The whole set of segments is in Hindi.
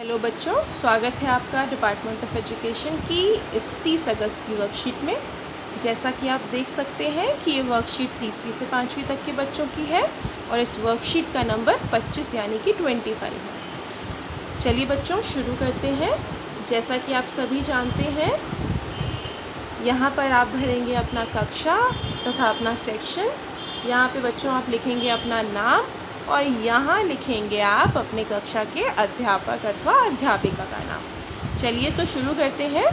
हेलो बच्चों, स्वागत है आपका डिपार्टमेंट ऑफ एजुकेशन की इस 30 अगस्त की वर्कशीट में। जैसा कि आप देख सकते हैं कि ये वर्कशीट तीसरी से 5वीं तक के बच्चों की है और इस वर्कशीट का नंबर 25 यानी कि 25 है। चलिए बच्चों शुरू करते हैं। जैसा कि आप सभी जानते हैं, यहाँ पर आप भरेंगे अपना कक्षा तथा अपना सेक्शन। यहाँ पे बच्चों आप लिखेंगे अपना नाम और यहाँ लिखेंगे आप अपने कक्षा के अध्यापक अथवा अध्यापिका का नाम। चलिए तो शुरू करते हैं।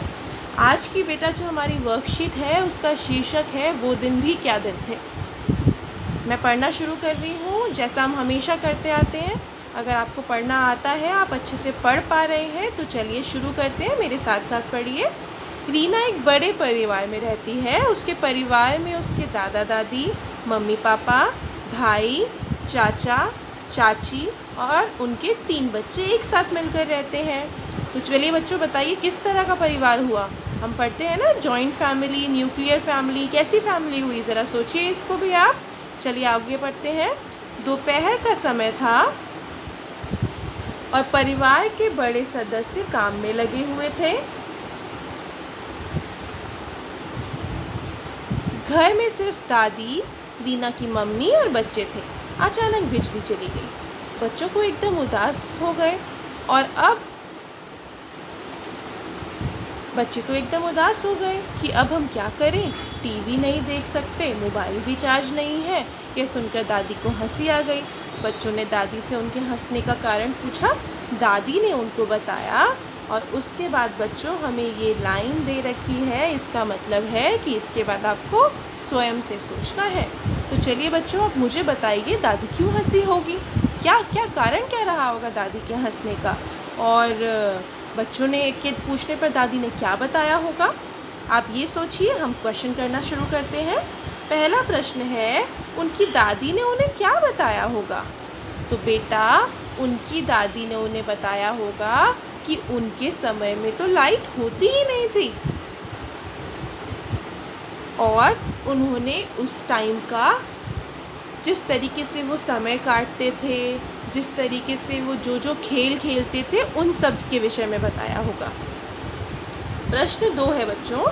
आज की बेटा जो हमारी वर्कशीट है उसका शीर्षक है वो दिन भी क्या दिन थे। मैं पढ़ना शुरू कर रही हूँ जैसा हम हमेशा करते आते हैं। अगर आपको पढ़ना आता है, आप अच्छे से पढ़ पा रहे हैं तो चलिए शुरू करते हैं, मेरे साथ साथ पढ़िए। रीना एक बड़े परिवार में रहती है। उसके परिवार में उसके दादा दादी, मम्मी पापा, भाई, चाचा चाची और उनके 3 बच्चे एक साथ मिलकर रहते हैं। तो चलिए बच्चों बताइए किस तरह का परिवार हुआ। हम पढ़ते हैं ना जॉइंट फैमिली, न्यूक्लियर फैमिली, कैसी फैमिली हुई, ज़रा सोचिए इसको भी आप। चलिए आगे पढ़ते हैं। दोपहर का समय था और परिवार के बड़े सदस्य काम में लगे हुए थे। घर में सिर्फ दादी, रीना की मम्मी और बच्चे थे। अचानक बिजली चली गई। बच्चों को एकदम उदास हो गए और अब बच्चे तो एकदम उदास हो गए कि अब हम क्या करें। टीवी नहीं देख सकते, मोबाइल भी चार्ज नहीं है। ये सुनकर दादी को हंसी आ गई। बच्चों ने दादी से उनके हंसने का कारण पूछा। दादी ने उनको बताया और उसके बाद बच्चों हमें ये लाइन दे रखी है, इसका मतलब है कि इसके बाद आपको स्वयं से सोचना है। तो चलिए बच्चों आप मुझे बताइए दादी क्यों हंसी होगी, क्या क्या कारण क्या रहा होगा दादी के हंसने का, और बच्चों ने के पूछने पर दादी ने क्या बताया होगा। आप ये सोचिए। हम क्वेश्चन करना शुरू करते हैं। पहला प्रश्न है, उनकी दादी ने उन्हें क्या बताया होगा। तो बेटा उनकी दादी ने उन्हें बताया होगा कि उनके समय में तो लाइट होती ही नहीं थी और उन्होंने उस टाइम का जिस तरीके से वो समय काटते थे, जिस तरीके से वो जो खेल खेलते थे, उन सब के विषय में बताया होगा। प्रश्न 2 है बच्चों,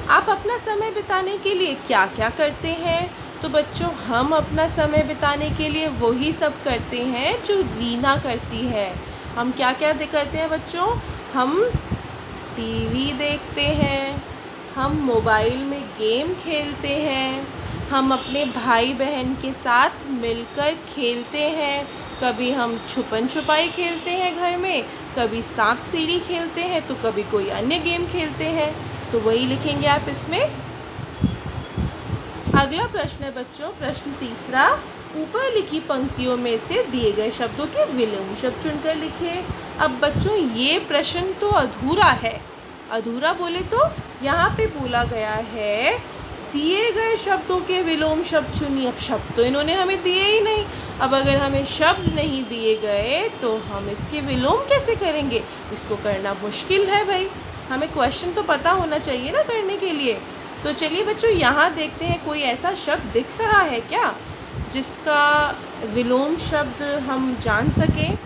आप अपना समय बिताने के लिए क्या क्या करते हैं। तो बच्चों हम अपना समय बिताने के लिए वही सब करते हैं जो रीना करती है। हम क्या क्या करते हैं बच्चों, हम टीवी देखते हैं, हम मोबाइल में गेम खेलते हैं, हम अपने भाई बहन के साथ मिलकर खेलते हैं। कभी हम छुपन छुपाई खेलते हैं घर में, कभी सांप सीढ़ी खेलते हैं, तो कभी कोई अन्य गेम खेलते हैं। तो वही लिखेंगे आप इसमें। अगला प्रश्न है बच्चों, प्रश्न 3, ऊपर लिखी पंक्तियों में से दिए गए शब्दों के विलोम शब्द चुनकर लिखिए। अब बच्चों ये प्रश्न तो अधूरा है। अधूरा बोले तो यहाँ पे बोला गया है दिए गए शब्दों के विलोम शब्द चुनिए। अब शब्द तो इन्होंने हमें दिए ही नहीं। अब अगर हमें शब्द नहीं दिए गए तो हम इसके विलोम कैसे करेंगे। इसको करना मुश्किल है भाई। हमें क्वेश्चन तो पता होना चाहिए ना करने के लिए। तो चलिए बच्चों यहाँ देखते हैं कोई ऐसा शब्द दिख रहा है क्या जिसका विलोम शब्द हम जान सकें।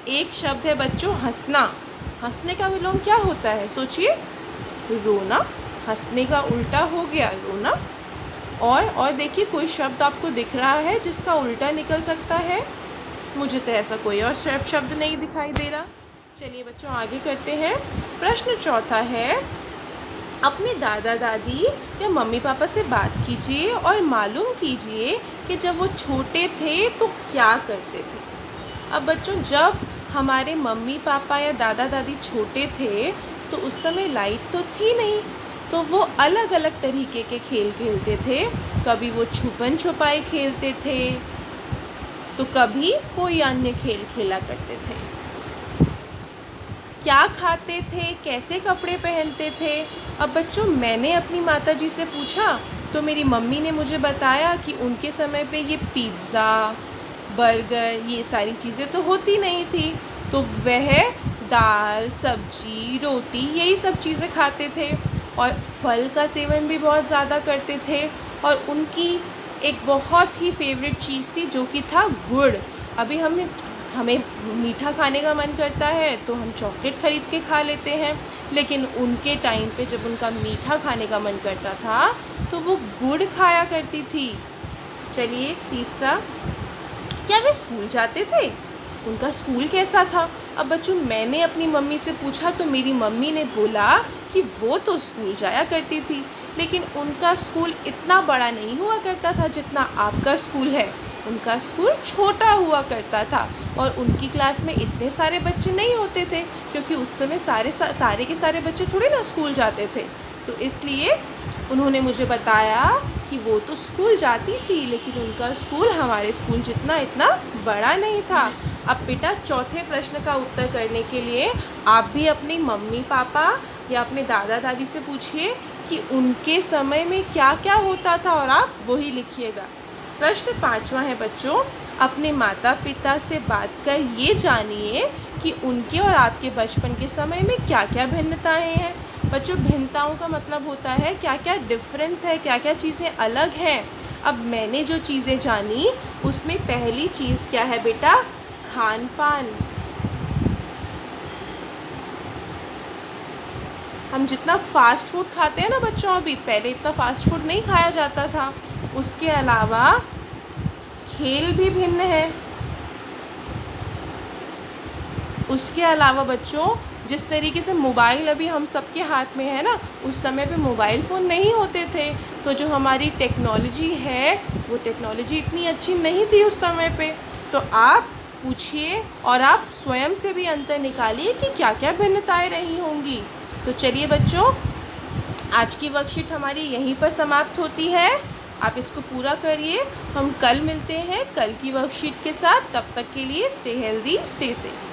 एक शब्द है बच्चों हंसना। हंसने का विलोम क्या होता है सोचिए। रोना। हंसने का उल्टा हो गया रोना। और देखिए कोई शब्द आपको दिख रहा है जिसका उल्टा निकल सकता है। मुझे तो ऐसा कोई और शब्द नहीं दिखाई दे रहा। चलिए बच्चों आगे करते हैं। प्रश्न 4 है, अपने दादा दादी या मम्मी पापा से बात कीजिए और मालूम कीजिए कि जब वो छोटे थे तो क्या करते थे। अब बच्चों जब हमारे मम्मी पापा या दादा दादी छोटे थे तो उस समय लाइट तो थी नहीं, तो वो अलग अलग तरीके के खेल खेलते थे। कभी वो छुपन छुपाई खेलते थे तो कभी कोई अन्य खेल खेला करते थे। क्या खाते थे, कैसे कपड़े पहनते थे। अब बच्चों मैंने अपनी माताजी से पूछा तो मेरी मम्मी ने मुझे बताया कि उनके समय पे ये पिज़्ज़ा, बर्गर, ये सारी चीज़ें तो होती नहीं थी, तो वह दाल, सब्जी, रोटी यही सब चीज़ें खाते थे और फल का सेवन भी बहुत ज़्यादा करते थे। और उनकी एक बहुत ही फेवरेट चीज़ थी जो कि था गुड़। अभी हमें मीठा खाने का मन करता है तो हम चॉकलेट ख़रीद के खा लेते हैं, लेकिन उनके टाइम पे जब उनका मीठा खाने का मन करता था तो वो गुड़ खाया करती थी। चलिए तीसरा, क्या वे स्कूल जाते थे? उनका स्कूल कैसा था? अब बच्चों मैंने अपनी मम्मी से पूछा तो मेरी मम्मी ने बोला कि वो तो स्कूल जाया करती थी, लेकिन उनका स्कूल इतना बड़ा नहीं हुआ करता था जितना आपका स्कूल है। उनका स्कूल छोटा हुआ करता था और उनकी क्लास में इतने सारे बच्चे नहीं होते थे, क्योंकि उस समय सारे के सारे बच्चे थोड़े ना स्कूल जाते थे। तो इसलिए उन्होंने मुझे बताया कि वो तो स्कूल जाती थी, लेकिन उनका स्कूल हमारे स्कूल जितना इतना बड़ा नहीं था। अब बेटा चौथे प्रश्न का उत्तर करने के लिए आप भी अपनी मम्मी पापा या अपने दादा दादी से पूछिए कि उनके समय में क्या क्या होता था और आप वही लिखिएगा। प्रश्न 5वां है बच्चों, अपने माता पिता से बात कर ये जानिए कि उनके और आपके बचपन के समय में क्या क्या भिन्नताएं हैं। बच्चों भिन्नताओं का मतलब होता है क्या क्या डिफरेंस है, क्या क्या चीज़ें अलग हैं। अब मैंने जो चीज़ें जानी उसमें पहली चीज़ क्या है बेटा? खान पान। हम जितना फास्ट फूड खाते हैं ना बच्चों, अभी पहले इतना फास्ट फूड नहीं खाया जाता था। उसके अलावा खेल भी भिन्न है। उसके अलावा बच्चों जिस तरीके से मोबाइल अभी हम सबके हाथ में है ना, उस समय पे मोबाइल फ़ोन नहीं होते थे, तो जो हमारी टेक्नोलॉजी है वो टेक्नोलॉजी इतनी अच्छी नहीं थी उस समय पे। तो आप पूछिए और आप स्वयं से भी अंतर निकालिए कि क्या क्या भिन्नताएं रही होंगी। तो चलिए बच्चों, आज की वर्कशीट हमारी यहीं पर समाप्त होती है। आप इसको पूरा करिए। हम कल मिलते हैं कल की वर्कशीट के साथ। तब तक के लिए स्टे हेल्दी, स्टे सेफ।